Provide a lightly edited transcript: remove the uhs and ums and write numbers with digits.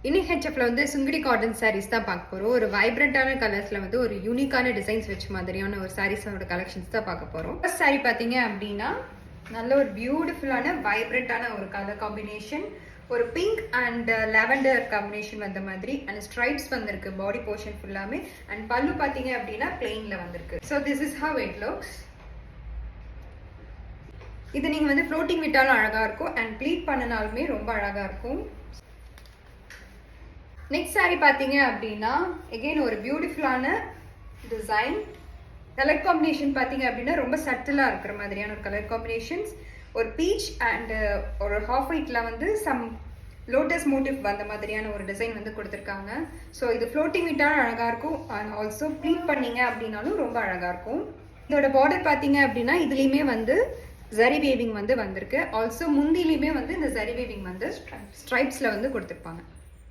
இன்னைக்கு ஹெச்எஃப்ல வந்து சுங்குடி காட்டன் சாரீஸ் தான் பார்க்க போறோம். ஒரு வைப்ரண்டான கலர்ஸ்ல வந்து ஒரு யூனிக்கான டிசைன்ஸ் வச்ச மாதிரியான ஒரு சாரீஸோட கலெக்ஷன்ஸ் தான் பார்க்க போறோம். ஃபர்ஸ்ட் சாரீ பாத்தீங்க அப்படின்னா நல்ல ஒரு பியூட்டிஃபுல்லான வைப்ரண்டான ஒரு கலர் காம்பினேஷன், ஒரு பிங்க் அண்ட் லாவெண்டர் காம்பினேஷன் வந்த மாதிரி அண்ட் ஸ்ட்ரைப்ஸ் வந்திருக்கு பாடி போர்ஷன் ஃபுல்லாமே. அண்ட் பல்லு பாத்தீங்க அப்படின்னா பிளெயின்ல வந்திருக்கு. So this is how it looks. இது நீங்க வந்து ஃப்ளோட்டிங் விட்டாலும் அழகா இருக்கும் அண்ட் ப்ளீட் பண்ணனாலுமே ரொம்ப அழகா இருக்கும். நெக்ஸ்ட் சாரீ பார்த்தீங்க அப்படின்னா எகெயின் ஒரு பியூட்டிஃபுல்லான டிசைன். கலர் காம்பினேஷன் பார்த்தீங்க அப்படின்னா ரொம்ப சட்டிலாக இருக்கிற மாதிரியான ஒரு கலர் காம்பினேஷன்ஸ். ஒரு பீச் அண்ட் ஒரு ஹாஃப் ஒயிட்டில் வந்து சம் லோட்டஸ் மோட்டிவ் வந்த மாதிரியான ஒரு டிசைன் வந்து கொடுத்துருக்காங்க. ஸோ இது ஃப்ளோட்டிங் விட்டாலும் அழகாக இருக்கும் அண்ட் ஆல்சோ ப்ளீட் பண்ணீங்க அப்படின்னாலும் ரொம்ப அழகாக இருக்கும். இதோட பார்டர் பார்த்தீங்க அப்படின்னா இதுலேயுமே வந்து ஜரி வேவிங் வந்து வந்திருக்கு. ஆல்சோ முந்திலையுமே வந்து இந்த ஜரி வேவிங் வந்து ஸ்ட்ரைப்ஸில் வந்து கொடுத்துருப்பாங்க.